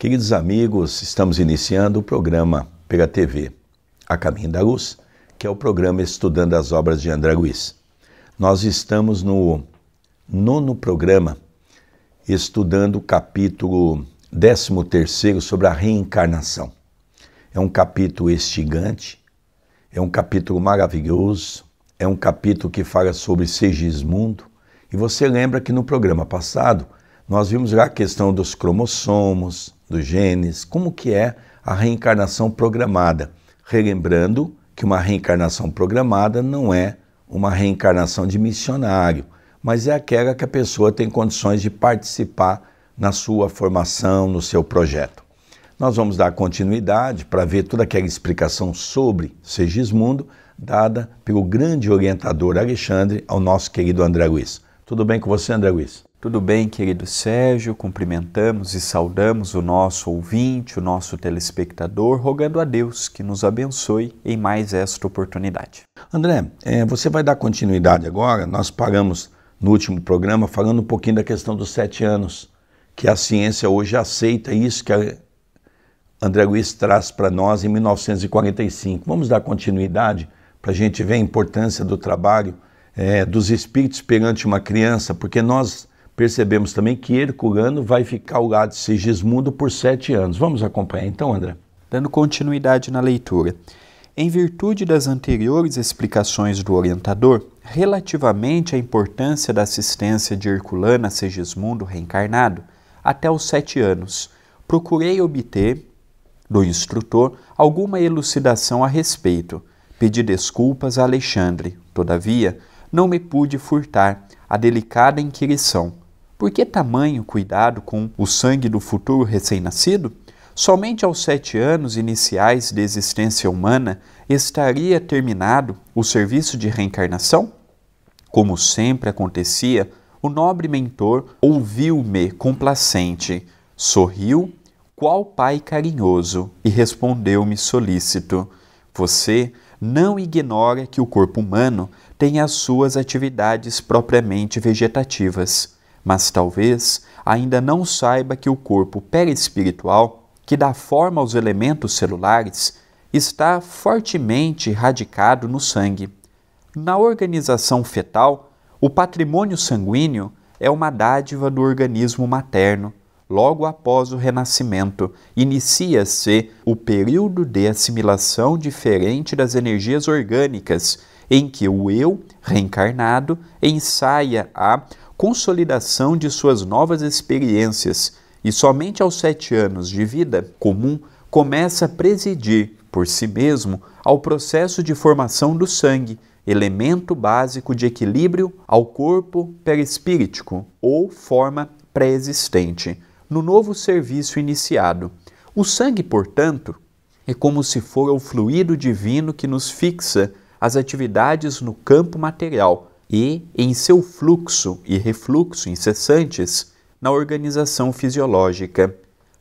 Queridos amigos, estamos iniciando o programa pela TV A Caminho da Luz, que é o programa Estudando as Obras de André Luiz. Nós estamos no 9º programa, estudando o capítulo 13º sobre a reencarnação. É um capítulo instigante, é um capítulo maravilhoso, é um capítulo que fala sobre Segismundo. E você lembra que no programa passado nós vimos lá a questão dos cromossomos, dos genes, como que é a reencarnação programada. Relembrando que uma reencarnação programada não é uma reencarnação de missionário, mas é aquela que a pessoa tem condições de participar na sua formação, no seu projeto. Nós vamos dar continuidade para ver toda aquela explicação sobre Segismundo, dada pelo grande orientador Alexandre ao nosso querido André Luiz. Tudo bem com você, André Luiz? Tudo bem, querido Sérgio, cumprimentamos e saudamos o nosso ouvinte, o nosso telespectador, rogando a Deus que nos abençoe em mais esta oportunidade. André, você vai dar continuidade agora. Nós paramos no último programa falando um pouquinho da questão dos 7 anos, que a ciência hoje aceita isso que André Luiz traz para nós em 1945. Vamos dar continuidade para a gente ver a importância do trabalho dos espíritos perante uma criança, porque nós percebemos também que Herculano vai ficar ao lado de Segismundo por 7 anos. Vamos acompanhar então, André? Dando continuidade na leitura. Em virtude das anteriores explicações do orientador, relativamente à importância da assistência de Herculano a Segismundo reencarnado, até os 7 anos, procurei obter do instrutor alguma elucidação a respeito. Pedi desculpas a Alexandre, todavia, não me pude furtar a delicada inquirição. Por que tamanho cuidado com o sangue do futuro recém-nascido? Somente aos 7 anos iniciais de existência humana estaria terminado o serviço de reencarnação? Como sempre acontecia, o nobre mentor ouviu-me complacente, sorriu, qual pai carinhoso, e respondeu-me solícito: você não ignora que o corpo humano tem as suas atividades propriamente vegetativas, mas talvez ainda não saiba que o corpo perispiritual, que dá forma aos elementos celulares, está fortemente radicado no sangue. Na organização fetal, o patrimônio sanguíneo é uma dádiva do organismo materno. Logo após o renascimento, inicia-se o período de assimilação diferente das energias orgânicas, em que o eu, reencarnado, ensaia a consolidação de suas novas experiências e somente aos 7 anos de vida comum começa a presidir, por si mesmo, ao processo de formação do sangue, elemento básico de equilíbrio ao corpo perispíritico ou forma pré-existente, no novo serviço iniciado. O sangue, portanto, é como se for o fluido divino que nos fixa as atividades no campo material e, em seu fluxo e refluxo incessantes, na organização fisiológica.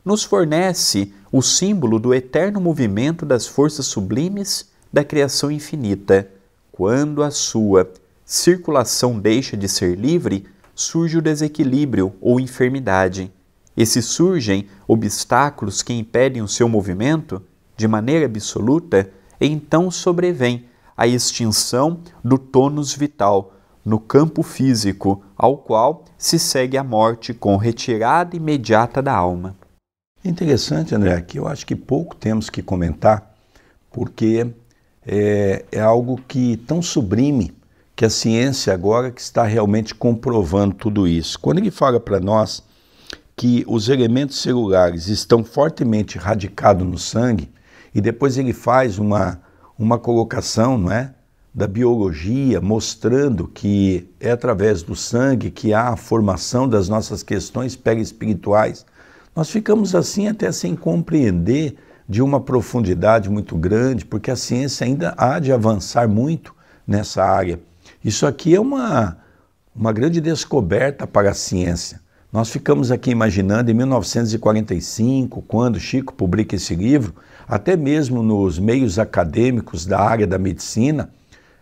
Nos fornece o símbolo do eterno movimento das forças sublimes da criação infinita. Quando a sua circulação deixa de ser livre, surge o desequilíbrio ou enfermidade. E se surgem obstáculos que impedem o seu movimento, de maneira absoluta, então sobrevém a extinção do tônus vital no campo físico, ao qual se segue a morte com retirada imediata da alma. Interessante, André, que eu acho que pouco temos que comentar, porque é algo que tão sublime que a ciência agora que está realmente comprovando tudo isso. Quando ele fala para nós que os elementos celulares estão fortemente radicados no sangue, e depois ele faz uma colocação, não é, da biologia, mostrando que é através do sangue que há a formação das nossas questões perispirituais, nós ficamos assim até sem compreender de uma profundidade muito grande, porque a ciência ainda há de avançar muito nessa área. Isso aqui é uma grande descoberta para a ciência. Nós ficamos aqui imaginando em 1945, quando Chico publica esse livro, até mesmo nos meios acadêmicos da área da medicina,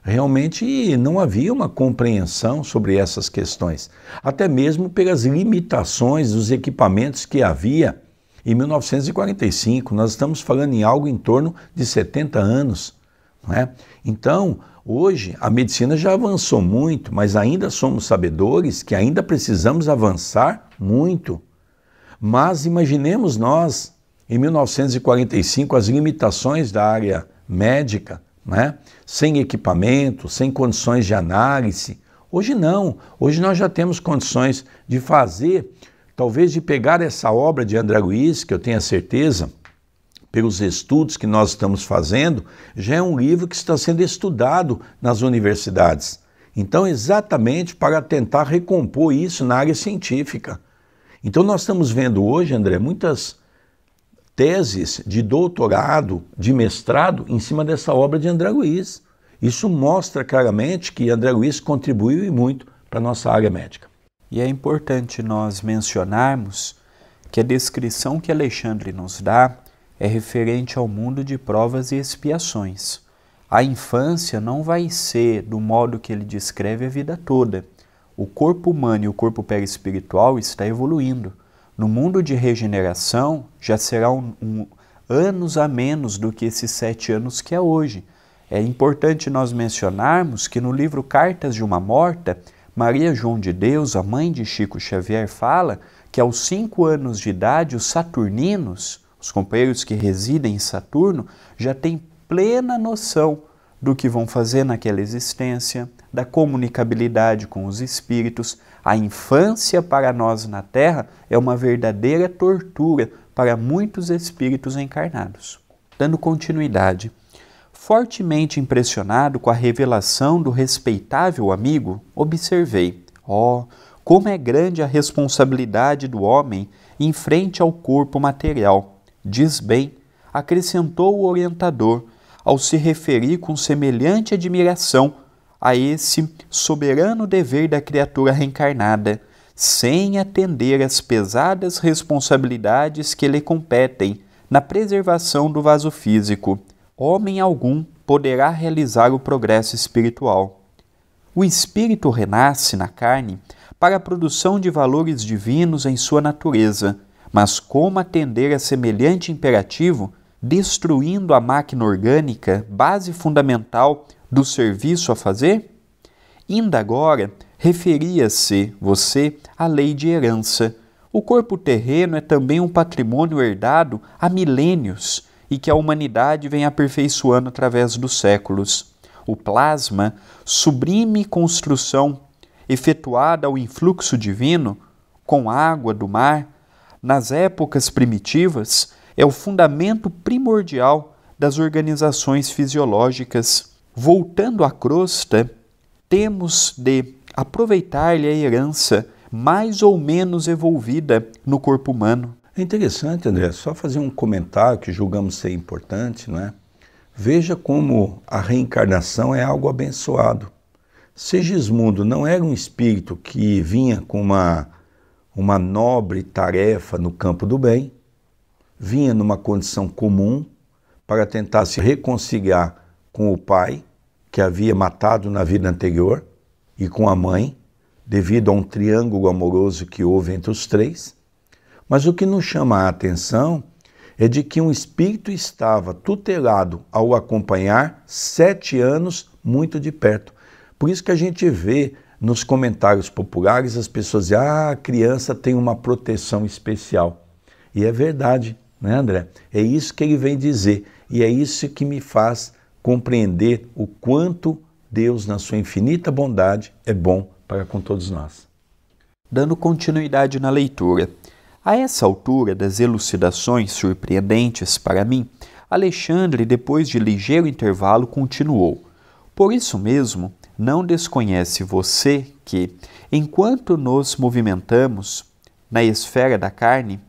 realmente não havia uma compreensão sobre essas questões, até mesmo pelas limitações dos equipamentos que havia em 1945, nós estamos falando em algo em torno de 70 anos. Não é? Então, hoje a medicina já avançou muito, mas ainda somos sabedores que ainda precisamos avançar muito. Mas imaginemos nós, em 1945, as limitações da área médica, né? Sem equipamento, sem condições de análise. Hoje não, hoje nós já temos condições de fazer, talvez de pegar essa obra de André Luiz, que eu tenho a certeza, pelos estudos que nós estamos fazendo, já é um livro que está sendo estudado nas universidades. Então, exatamente para tentar recompor isso na área científica. Então, nós estamos vendo hoje, André, muitas teses de doutorado, de mestrado, em cima dessa obra de André Luiz. Isso mostra claramente que André Luiz contribuiu e muito para a nossa área médica. E é importante nós mencionarmos que a descrição que Alexandre nos dá é referente ao mundo de provas e expiações. A infância não vai ser do modo que ele descreve a vida toda. O corpo humano e o corpo perispiritual está evoluindo. No mundo de regeneração, já será anos a menos do que esses 7 anos que é hoje. É importante nós mencionarmos que no livro Cartas de uma Morta, Maria João de Deus, a mãe de Chico Xavier, fala que aos 5 anos de idade, os saturninos, os companheiros que residem em Saturno, já têm plena noção do que vão fazer naquela existência, da comunicabilidade com os espíritos. A infância para nós na Terra é uma verdadeira tortura para muitos espíritos encarnados. Dando continuidade, fortemente impressionado com a revelação do respeitável amigo, observei, como é grande a responsabilidade do homem em frente ao corpo material. Diz bem, acrescentou o orientador, ao se referir com semelhante admiração a esse soberano dever da criatura reencarnada, sem atender às pesadas responsabilidades que lhe competem na preservação do vaso físico. Homem algum poderá realizar o progresso espiritual. O espírito renasce na carne para a produção de valores divinos em sua natureza, mas como atender a semelhante imperativo, destruindo a máquina orgânica, base fundamental do serviço a fazer? Ainda agora, referia-se você à lei de herança. O corpo terreno é também um patrimônio herdado há milênios e que a humanidade vem aperfeiçoando através dos séculos. O plasma, sublime construção efetuada ao influxo divino, com água do mar, nas épocas primitivas, é o fundamento primordial das organizações fisiológicas. Voltando à crosta, temos de aproveitar-lhe a herança mais ou menos evolvida no corpo humano. É interessante, André, só fazer um comentário que julgamos ser importante, não é? Veja como a reencarnação é algo abençoado. Segismundo não era um espírito que vinha com uma nobre tarefa no campo do bem, vinha numa condição comum para tentar se reconciliar com o pai, que havia matado na vida anterior, e com a mãe, devido a um triângulo amoroso que houve entre os três. Mas o que nos chama a atenção é de que um espírito estava tutelado ao acompanhar 7 anos muito de perto. Por isso que a gente vê nos comentários populares as pessoas dizem: a criança tem uma proteção especial. E é verdade, né, André? É isso que ele vem dizer. E é isso que me faz compreender o quanto Deus, na sua infinita bondade, é bom para com todos nós. Dando continuidade na leitura. A essa altura das elucidações surpreendentes para mim, Alexandre, depois de ligeiro intervalo, continuou. Por isso mesmo, não desconhece você que, enquanto nos movimentamos na esfera da carne,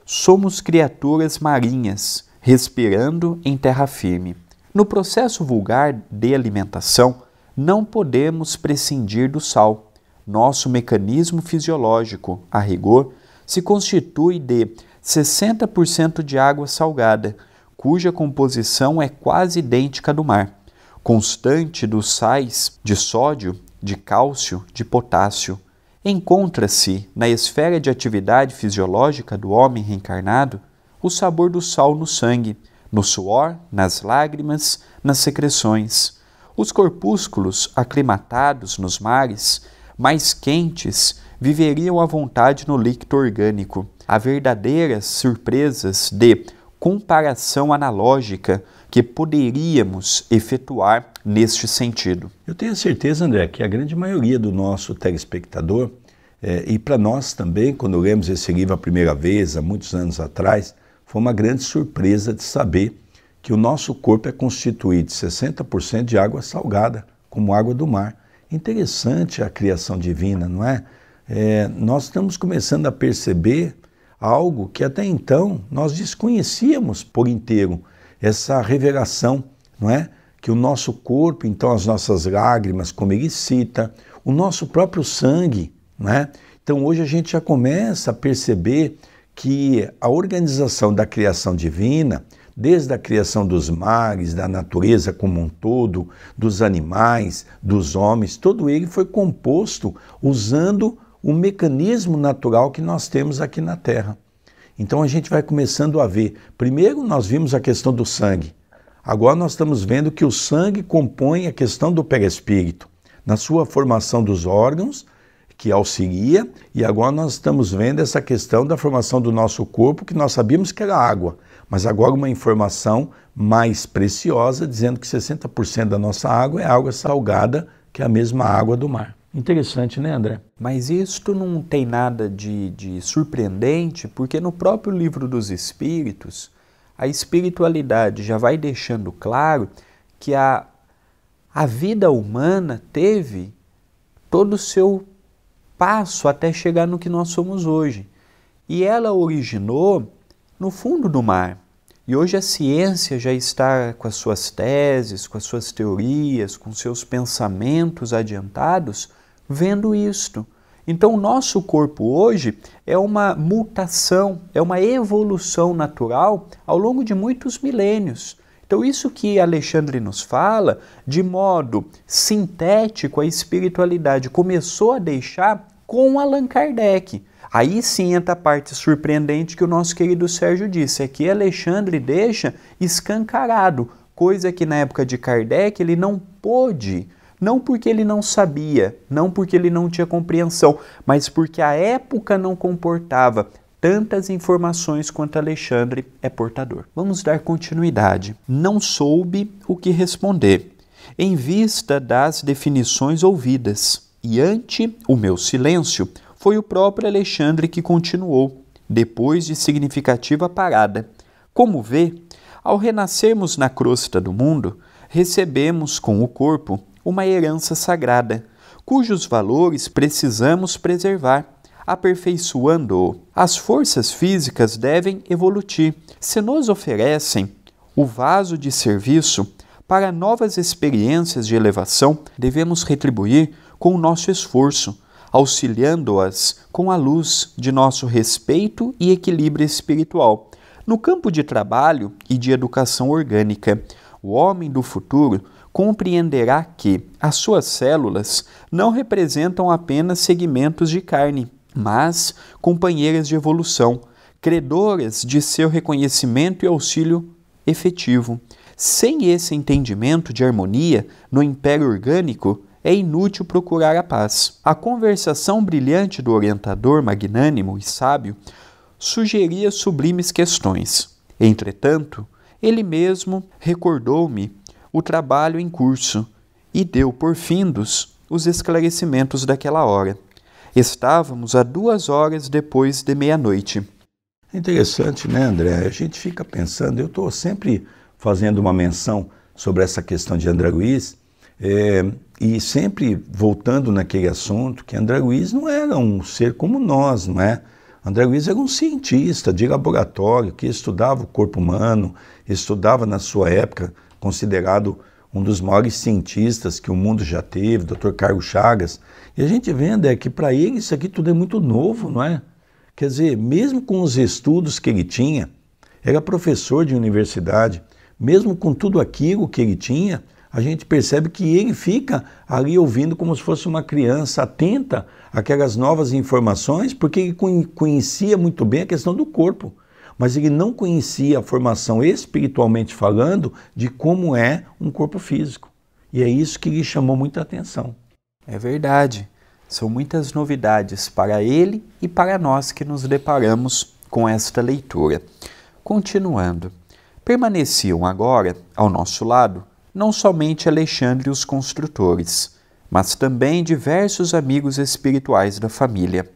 somos criaturas marinhas, respirando em terra firme. No processo vulgar de alimentação, não podemos prescindir do sal. Nosso mecanismo fisiológico, a rigor, se constitui de 60% de água salgada, cuja composição é quase idêntica à do mar, constante dos sais de sódio, de cálcio, de potássio. Encontra-se na esfera de atividade fisiológica do homem reencarnado o sabor do sal no sangue, no suor, nas lágrimas, nas secreções. Os corpúsculos aclimatados nos mares, mais quentes, viveriam à vontade no líquido orgânico. Há verdadeiras surpresas de comparação analógica que poderíamos efetuar neste sentido. Eu tenho certeza, André, que a grande maioria do nosso telespectador, e para nós também, quando lemos esse livro a primeira vez, há muitos anos atrás, foi uma grande surpresa de saber que o nosso corpo é constituído de 60% de água salgada, como água do mar. Interessante a criação divina, não é? Nós estamos começando a perceber algo que até então nós desconhecíamos por inteiro, essa revelação, não é? Que o nosso corpo, então as nossas lágrimas, como ele cita, o nosso próprio sangue, não é? Então hoje a gente já começa a perceber que a organização da criação divina, desde a criação dos mares, da natureza como um todo, dos animais, dos homens, todo ele foi composto usando o mecanismo natural que nós temos aqui na Terra. Então a gente vai começando a ver. Primeiro nós vimos a questão do sangue. Agora nós estamos vendo que o sangue compõe a questão do perispírito, na sua formação dos órgãos, que auxilia, e agora nós estamos vendo essa questão da formação do nosso corpo, que nós sabíamos que era água, mas agora uma informação mais preciosa, dizendo que 60% da nossa água é água salgada, que é a mesma água do mar. Interessante, né, André? Mas isto não tem nada de surpreendente, porque no próprio Livro dos Espíritos, a espiritualidade já vai deixando claro que a vida humana teve todo o seu passo até chegar no que nós somos hoje. E ela originou no fundo do mar. E hoje a ciência já está com as suas teses, com as suas teorias, com seus pensamentos adiantados, vendo isto. Então o nosso corpo hoje é uma mutação, é uma evolução natural ao longo de muitos milênios. Então isso que Alexandre nos fala, de modo sintético, a espiritualidade começou a deixar com Allan Kardec. Aí sim entra a parte surpreendente que o nosso querido Sérgio disse, é que Alexandre deixa escancarado, coisa que na época de Kardec ele não pôde, não porque ele não sabia, não porque ele não tinha compreensão, mas porque a época não comportava tantas informações quanto Alexandre é portador. Vamos dar continuidade. Não soube o que responder, em vista das definições ouvidas, e ante o meu silêncio, foi o próprio Alexandre que continuou, depois de significativa parada. Como vê, ao renascermos na crosta do mundo, recebemos com o corpo uma herança sagrada, cujos valores precisamos preservar, aperfeiçoando-o. As forças físicas devem evoluir. Se nos oferecem o vaso de serviço para novas experiências de elevação, devemos retribuir com o nosso esforço, auxiliando-as com a luz de nosso respeito e equilíbrio espiritual. No campo de trabalho e de educação orgânica, o homem do futuro compreenderá que as suas células não representam apenas segmentos de carne, mas companheiras de evolução, credoras de seu reconhecimento e auxílio efetivo. Sem esse entendimento de harmonia no império orgânico, é inútil procurar a paz. A conversação brilhante do orientador magnânimo e sábio sugeria sublimes questões. Entretanto, ele mesmo recordou-me o trabalho em curso e deu por findos os esclarecimentos daquela hora. Estávamos a 2 horas depois de meia-noite. Interessante, né, André? A gente fica pensando, eu estou sempre fazendo uma menção sobre essa questão de André Luiz, e sempre voltando naquele assunto que André Luiz não era um ser como nós, não é? André Luiz era um cientista de laboratório que estudava o corpo humano, estudava na sua época, considerado um dos maiores cientistas que o mundo já teve, Dr. Carlos Chagas. E a gente vê, que para ele isso aqui tudo é muito novo, não é? Quer dizer, mesmo com os estudos que ele tinha, era professor de universidade, mesmo com tudo aquilo que ele tinha, a gente percebe que ele fica ali ouvindo como se fosse uma criança, atenta àquelas novas informações, porque ele conhecia muito bem a questão do corpo. mas ele não conhecia a formação espiritualmente falando de como é um corpo físico. E é isso que lhe chamou muita atenção. É verdade. São muitas novidades para ele e para nós que nos deparamos com esta leitura. Continuando, permaneciam agora, ao nosso lado, não somente Alexandre e os construtores, mas também diversos amigos espirituais da família.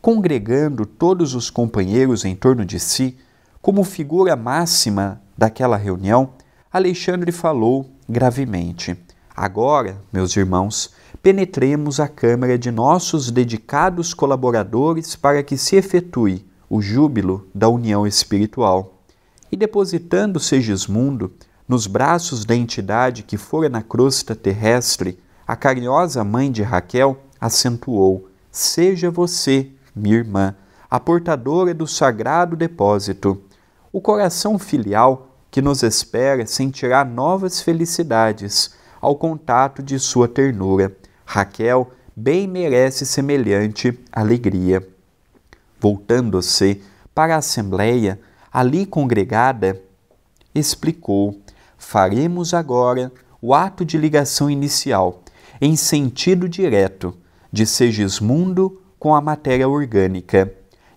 Congregando todos os companheiros em torno de si, como figura máxima daquela reunião, Alexandre falou gravemente: agora, meus irmãos, penetremos a câmara de nossos dedicados colaboradores para que se efetue o júbilo da união espiritual. E depositando Segismundo nos braços da entidade que fora na crosta terrestre, a carinhosa mãe de Raquel acentuou: seja você, minha irmã, a portadora do sagrado depósito. O coração filial que nos espera sentirá novas felicidades ao contato de sua ternura. Raquel bem merece semelhante alegria. Voltando-se para a assembleia, ali congregada, explicou: faremos agora o ato de ligação inicial, em sentido direto, de Segismundo com a matéria orgânica.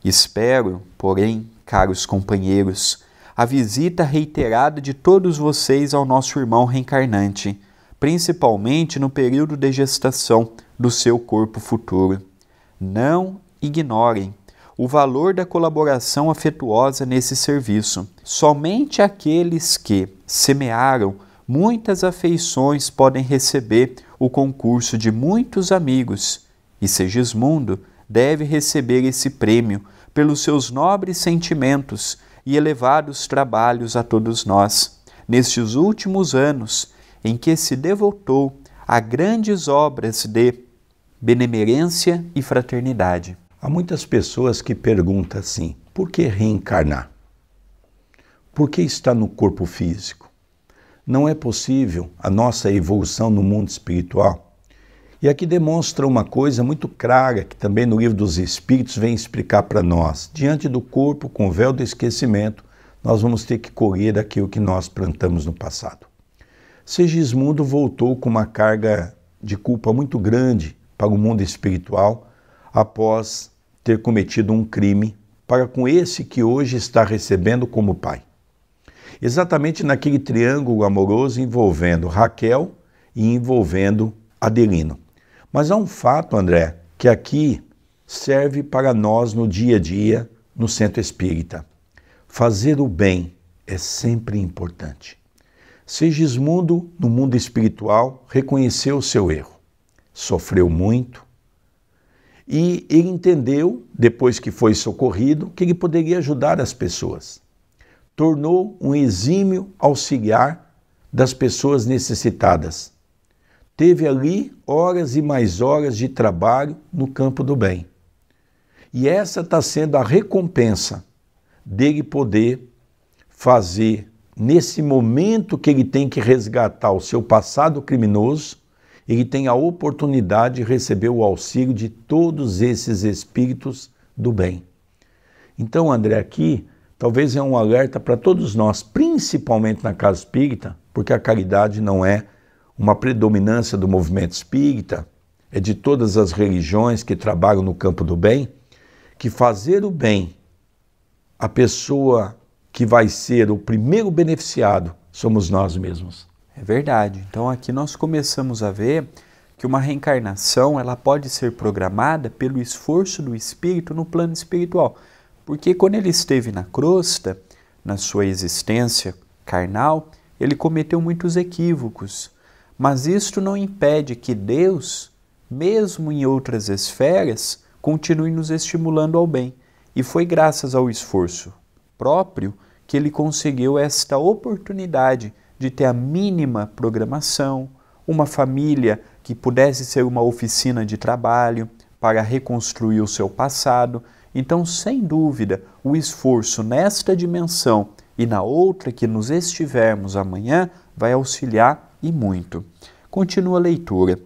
Espero, porém, caros companheiros, a visita reiterada de todos vocês ao nosso irmão reencarnante, principalmente no período de gestação do seu corpo futuro. Não ignorem o valor da colaboração afetuosa nesse serviço. Somente aqueles que semearam muitas afeições podem receber o concurso de muitos amigos, e Segismundo deve receber esse prêmio pelos seus nobres sentimentos e elevados trabalhos a todos nós, nestes últimos anos em que se devotou a grandes obras de benemerência e fraternidade. Há muitas pessoas que perguntam assim: por que reencarnar? Por que estar no corpo físico? Não é possível a nossa evolução no mundo espiritual? E aqui demonstra uma coisa muito clara que também no Livro dos Espíritos vem explicar para nós. Diante do corpo, com o véu do esquecimento, nós vamos ter que colher aquilo que nós plantamos no passado. Segismundo voltou com uma carga de culpa muito grande para o mundo espiritual após ter cometido um crime para com esse que hoje está recebendo como pai. Exatamente naquele triângulo amoroso envolvendo Raquel e envolvendo Adelino. Mas há um fato, André, que aqui serve para nós no dia a dia, no centro espírita. Fazer o bem é sempre importante. Segismundo, no mundo espiritual, reconheceu o seu erro, sofreu muito e ele entendeu, depois que foi socorrido, que ele poderia ajudar as pessoas. Tornou um exímio auxiliar das pessoas necessitadas. Teve ali horas e mais horas de trabalho no campo do bem. E essa está sendo a recompensa dele poder fazer, nesse momento que ele tem que resgatar o seu passado criminoso, ele tem a oportunidade de receber o auxílio de todos esses espíritos do bem. Então, André, aqui talvez é um alerta para todos nós, principalmente na casa espírita, porque a caridade não é uma predominância do movimento espírita, é de todas as religiões que trabalham no campo do bem, que fazer o bem, a pessoa que vai ser o primeiro beneficiado somos nós mesmos. É verdade. Então aqui nós começamos a ver que uma reencarnação ela pode ser programada pelo esforço do espírito no plano espiritual. Porque quando ele esteve na crosta, na sua existência carnal, ele cometeu muitos equívocos. Mas isto não impede que Deus, mesmo em outras esferas, continue nos estimulando ao bem. E foi graças ao esforço próprio que ele conseguiu esta oportunidade de ter a mínima programação, uma família que pudesse ser uma oficina de trabalho para reconstruir o seu passado. Então, sem dúvida, o esforço nesta dimensão e na outra que nos estivermos amanhã vai auxiliar e muito. Continua a leitura.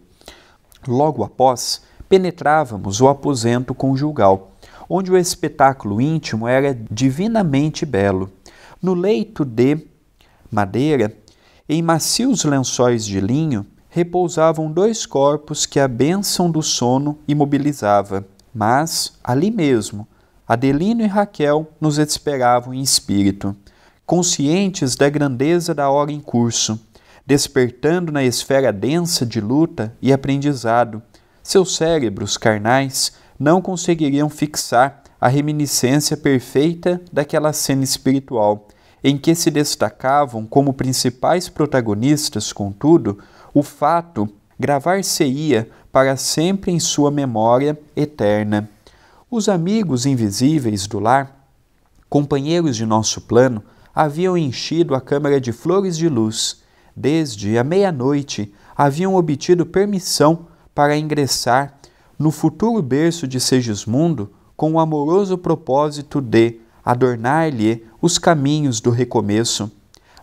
Logo após, penetrávamos o aposento conjugal, onde o espetáculo íntimo era divinamente belo. No leito de madeira, em macios lençóis de linho, repousavam 2 corpos que a bênção do sono imobilizava, mas, ali mesmo, Adelino e Raquel nos esperavam em espírito, conscientes da grandeza da hora em curso, despertando na esfera densa de luta e aprendizado. Seus cérebros carnais não conseguiriam fixar a reminiscência perfeita daquela cena espiritual, em que se destacavam como principais protagonistas, contudo, o fato gravar-se-ia para sempre em sua memória eterna. Os amigos invisíveis do lar, companheiros de nosso plano, haviam enchido a câmara de flores de luz. Desde a meia-noite haviam obtido permissão para ingressar no futuro berço de Segismundo com o amoroso propósito de adornar-lhe os caminhos do recomeço.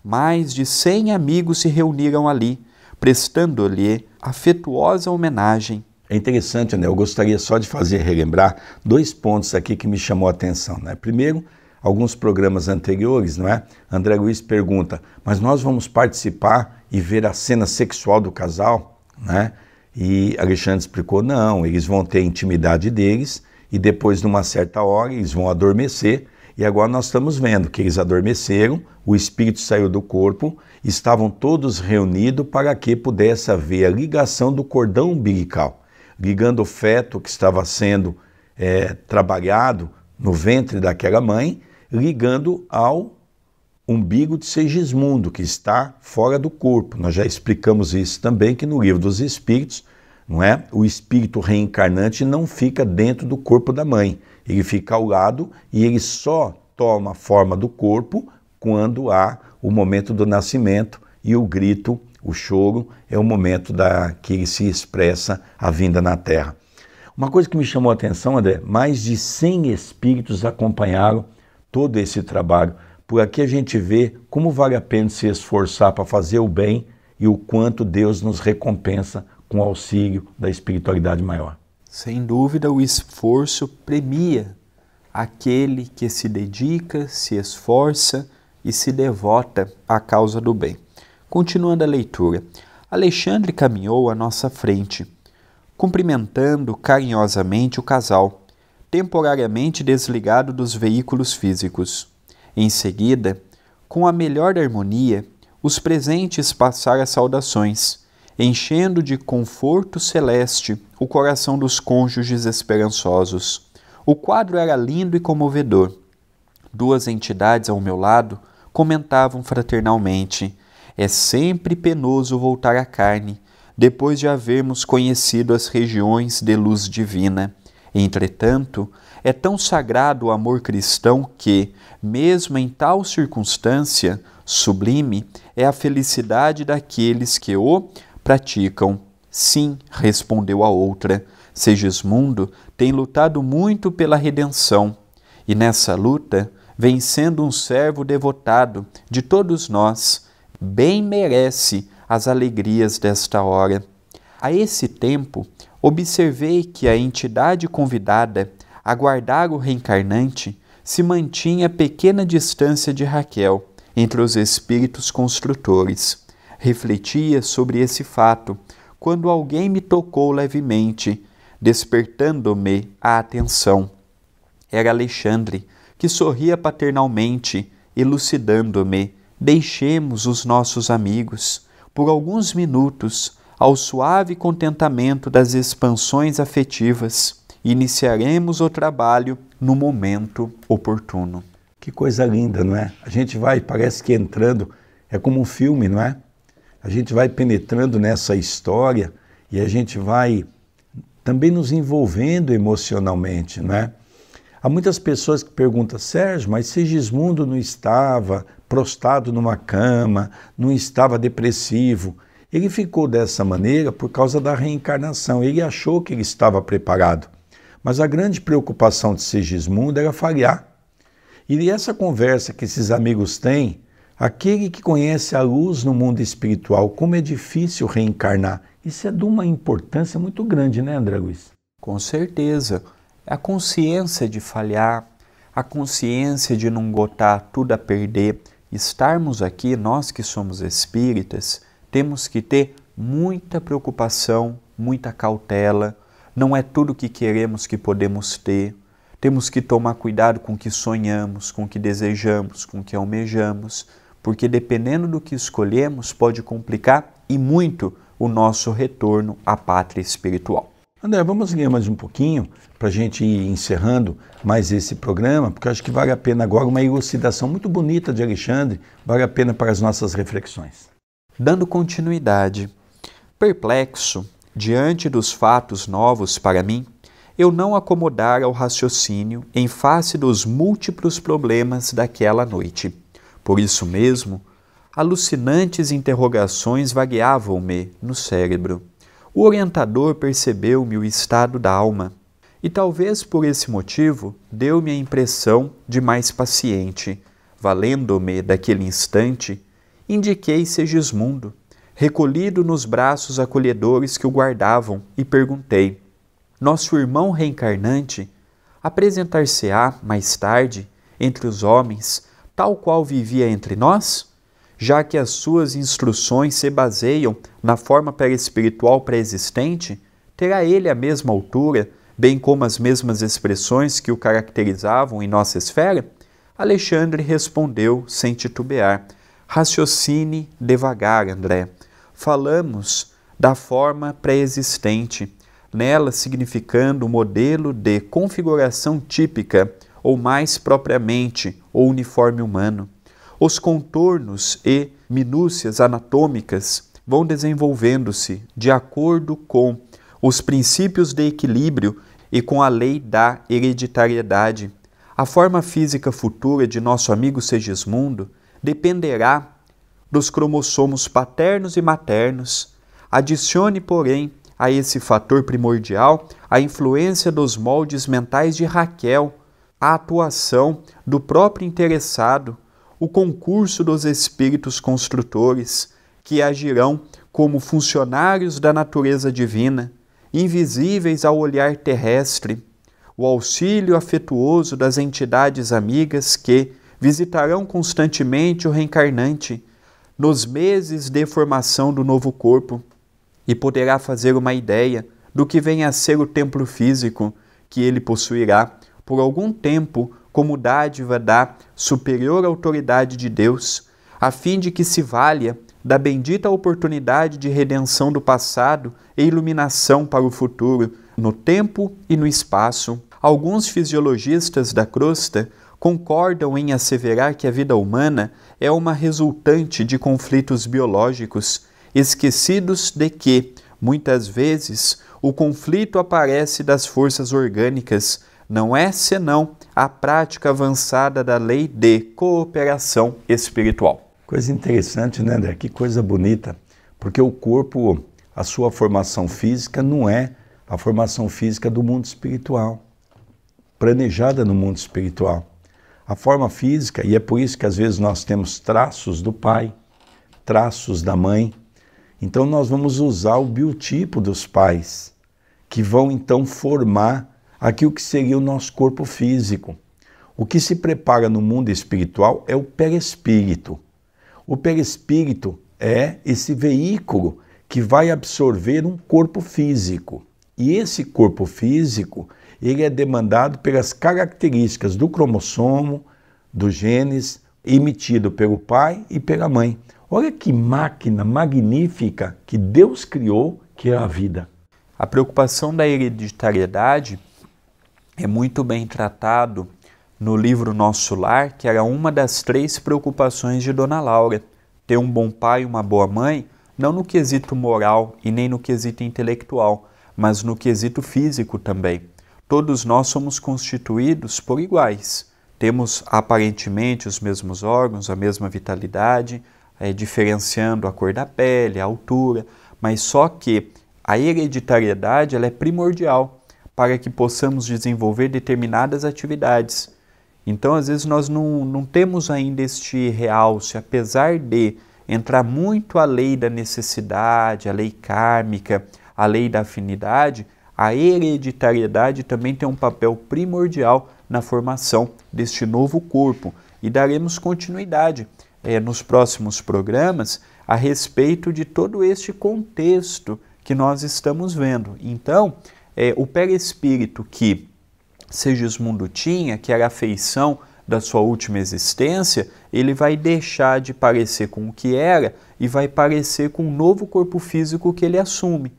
Mais de 100 amigos se reuniram ali, prestando-lhe afetuosa homenagem. É interessante, né? Eu gostaria só de relembrar 2 pontos aqui que me chamou a atenção, né? Primeiro, alguns programas anteriores, não é? André Luiz pergunta, mas nós vamos participar e ver a cena sexual do casal, né? E Alexandre explicou, não, eles vão ter a intimidade deles e depois, numa certa hora, eles vão adormecer. E agora nós estamos vendo que eles adormeceram, o espírito saiu do corpo, estavam todos reunidos para que pudesse haver a ligação do cordão umbilical, ligando o feto que estava sendo trabalhado no ventre daquela mãe, ligando ao umbigo de Segismundo, que está fora do corpo. Nós já explicamos isso também, que no livro dos Espíritos, não é? O espírito reencarnante não fica dentro do corpo da mãe, ele fica ao lado e ele só toma a forma do corpo quando há o momento do nascimento e o grito, o choro, é o momento que ele se expressa a vinda na Terra. Uma coisa que me chamou a atenção, André, mais de 100 espíritos acompanharam todo esse trabalho. Por aqui a gente vê como vale a pena se esforçar para fazer o bem e o quanto Deus nos recompensa com o auxílio da espiritualidade maior. Sem dúvida, o esforço premia aquele que se dedica, se esforça e se devota à causa do bem. Continuando a leitura, Alexandre caminhou à nossa frente, cumprimentando carinhosamente o casal, temporariamente desligado dos veículos físicos. Em seguida, com a melhor harmonia, os presentes passaram as saudações, enchendo de conforto celeste o coração dos cônjuges esperançosos. O quadro era lindo e comovedor. 2 entidades ao meu lado comentavam fraternalmente: é sempre penoso voltar à carne, depois de havermos conhecido as regiões de luz divina. Entretanto, é tão sagrado o amor cristão que, mesmo em tal circunstância, sublime é a felicidade daqueles que o praticam. Sim, respondeu a outra, Segismundo tem lutado muito pela redenção, e nessa luta vem sendo um servo devotado de todos nós, bem merece as alegrias desta hora. A esse tempo, observei que a entidade convidada a guardar o reencarnante se mantinha a pequena distância de Raquel, entre os espíritos construtores. Refletia sobre esse fato, quando alguém me tocou levemente, despertando-me a atenção. Era Alexandre, que sorria paternalmente, elucidando-me: deixemos os nossos amigos, por alguns minutos, ao suave contentamento das expansões afetivas. Iniciaremos o trabalho no momento oportuno. Que coisa linda, não é? A gente vai, parece que entrando, é como um filme, não é? A gente vai penetrando nessa história e a gente vai também nos envolvendo emocionalmente, não é? Há muitas pessoas que perguntam: Sérgio, mas Segismundo não estava prostrado numa cama, não estava depressivo. Ele ficou dessa maneira por causa da reencarnação. Ele achou que ele estava preparado. Mas a grande preocupação de Segismundo era falhar. E essa conversa que esses amigos têm, aquele que conhece a luz no mundo espiritual, como é difícil reencarnar, isso é de uma importância muito grande, né, André Luiz? Com certeza. a consciência de falhar, a consciência de não botar tudo a perder. Estarmos aqui, nós que somos espíritas, temos que ter muita preocupação, muita cautela. Não é tudo que queremos que podemos ter. Temos que tomar cuidado com o que sonhamos, com o que desejamos, com o que almejamos, porque dependendo do que escolhemos, pode complicar e muito o nosso retorno à pátria espiritual. André, vamos ler mais um pouquinho para a gente ir encerrando mais esse programa, porque eu acho que vale a pena agora uma elucidação muito bonita de Alexandre, vale a pena para as nossas reflexões. Dando continuidade, perplexo, diante dos fatos novos para mim, eu não acomodara o raciocínio em face dos múltiplos problemas daquela noite. Por isso mesmo, alucinantes interrogações vagueavam-me no cérebro. O orientador percebeu-me o estado da alma e talvez por esse motivo deu-me a impressão de mais paciente. Valendo-me daquele instante, indiquei Segismundo, recolhido nos braços acolhedores que o guardavam, e perguntei: nosso irmão reencarnante apresentar-se-á mais tarde entre os homens, tal qual vivia entre nós? Já que as suas instruções se baseiam na forma perispiritual pré-existente, terá ele a mesma altura, bem como as mesmas expressões que o caracterizavam em nossa esfera? Alexandre respondeu sem titubear: raciocine devagar, André. Falamos da forma pré-existente, nela significando o modelo de configuração típica, ou mais propriamente, o uniforme humano. Os contornos e minúcias anatômicas vão desenvolvendo-se de acordo com os princípios de equilíbrio e com a lei da hereditariedade. A forma física futura de nosso amigo Segismundo dependerá dos cromossomos paternos e maternos. Adicione, porém, a esse fator primordial a influência dos moldes mentais de Raquel, a atuação do próprio interessado, o concurso dos espíritos construtores, que agirão como funcionários da natureza divina, invisíveis ao olhar terrestre, o auxílio afetuoso das entidades amigas que visitarão constantemente o reencarnante nos meses de formação do novo corpo, e poderá fazer uma ideia do que vem a ser o templo físico que ele possuirá por algum tempo como dádiva da superior autoridade de Deus, a fim de que se valha da bendita oportunidade de redenção do passado e iluminação para o futuro, no tempo e no espaço. Alguns fisiologistas da crosta concordam em asseverar que a vida humana é uma resultante de conflitos biológicos, esquecidos de que, muitas vezes, o conflito aparece das forças orgânicas, não é senão a prática avançada da lei de cooperação espiritual. Coisa interessante, né, André? Que coisa bonita, porque o corpo, a sua formação física não é a formação física do mundo espiritual, planejada no mundo espiritual. A forma física, e é por isso que às vezes nós temos traços do pai, traços da mãe, então nós vamos usar o biotipo dos pais, que vão então formar aquilo que seria o nosso corpo físico. O que se prepara no mundo espiritual é o perispírito. O perispírito é esse veículo que vai absorver um corpo físico. E esse corpo físico, ele é demandado pelas características do cromossomo, dos genes, emitido pelo pai e pela mãe. Olha que máquina magnífica que Deus criou, que é a vida. A preocupação da hereditariedade é muito bem tratado no livro Nosso Lar, que era uma das 3 preocupações de Dona Laura. Ter um bom pai e uma boa mãe, não no quesito moral e nem no quesito intelectual, mas no quesito físico também. Todos nós somos constituídos por iguais. Temos aparentemente os mesmos órgãos, a mesma vitalidade, diferenciando a cor da pele, a altura, mas só que a hereditariedade ela é primordial para que possamos desenvolver determinadas atividades. Então, às vezes, nós não temos ainda este realce, apesar de entrar muito a lei da necessidade, a lei kármica, a lei da afinidade, a hereditariedade também tem um papel primordial na formação deste novo corpo. E daremos continuidade nos próximos programas a respeito de todo este contexto que nós estamos vendo. Então, o perispírito que Segismundo tinha, que era a feição da sua última existência, ele vai deixar de parecer com o que era e vai parecer com o novo corpo físico que ele assume.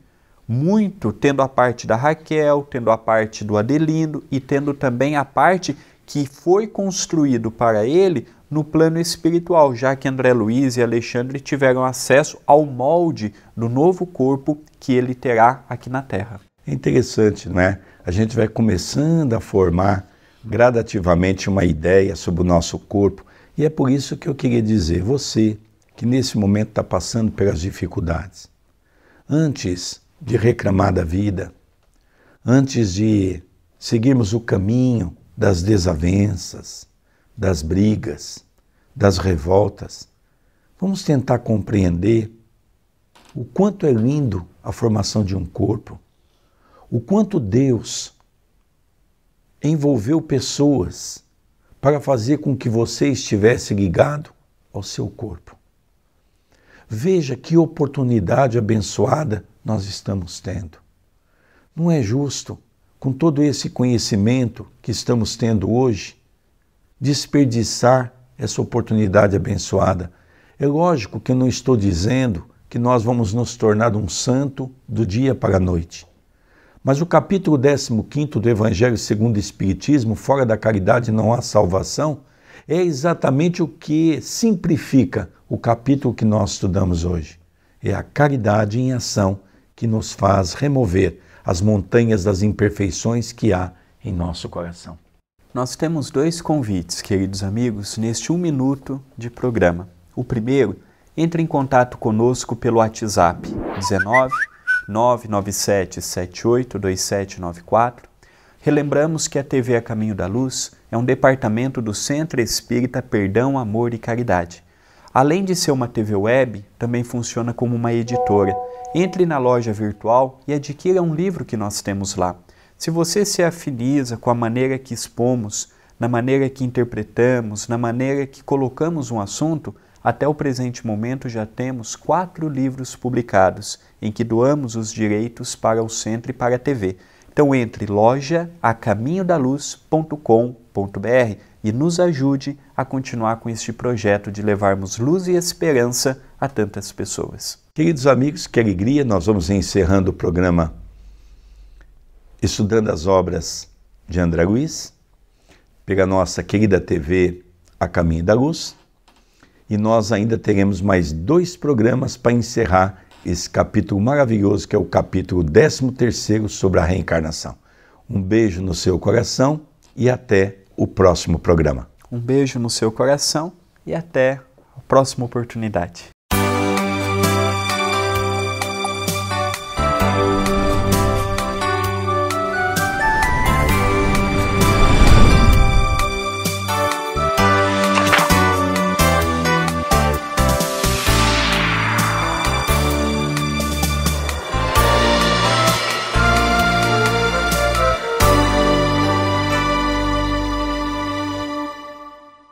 Muito tendo a parte da Raquel, tendo a parte do Adelino e tendo também a parte que foi construído para ele no plano espiritual, já que André Luiz e Alexandre tiveram acesso ao molde do novo corpo que ele terá aqui na Terra. É interessante, não é? A gente vai começando a formar gradativamente uma ideia sobre o nosso corpo, e é por isso que eu queria dizer, você que nesse momento está passando pelas dificuldades, antes de reclamar da vida, antes de seguirmos o caminho das desavenças, das brigas, das revoltas, vamos tentar compreender o quanto é lindo a formação de um corpo, o quanto Deus envolveu pessoas para fazer com que você estivesse ligado ao seu corpo. Veja que oportunidade abençoada nós estamos tendo. Não é justo, com todo esse conhecimento que estamos tendo hoje, desperdiçar essa oportunidade abençoada. É lógico que eu não estou dizendo que nós vamos nos tornar um santo do dia para a noite. Mas o capítulo 15º do Evangelho segundo o Espiritismo, fora da caridade não há salvação, é exatamente o que simplifica o capítulo que nós estudamos hoje. É a caridade em ação que nos faz remover as montanhas das imperfeições que há em nosso coração. Nós temos 2 convites, queridos amigos, neste 1 minuto de programa. O primeiro, entre em contato conosco pelo WhatsApp 19 997 78 2794. Relembramos que a TV A Caminho da Luz é um departamento do Centro Espírita Perdão, Amor e Caridade. Além de ser uma TV web, também funciona como uma editora. Entre na loja virtual e adquira um livro que nós temos lá. Se você se afiniza com a maneira que expomos, na maneira que interpretamos, na maneira que colocamos um assunto, até o presente momento já temos 4 livros publicados, em que doamos os direitos para o centro e para a TV. Então entre loja-acaminhodaluz.com.br e nos ajude a continuar com este projeto de levarmos luz e esperança a tantas pessoas. Queridos amigos, que alegria, nós vamos encerrando o programa Estudando as Obras de André Luiz, pela nossa querida TV A Caminho da Luz, e nós ainda teremos mais 2 programas para encerrar esse capítulo maravilhoso, que é o capítulo 13º sobre a reencarnação. Um beijo no seu coração e até o próximo programa. Um beijo no seu coração e até a próxima oportunidade.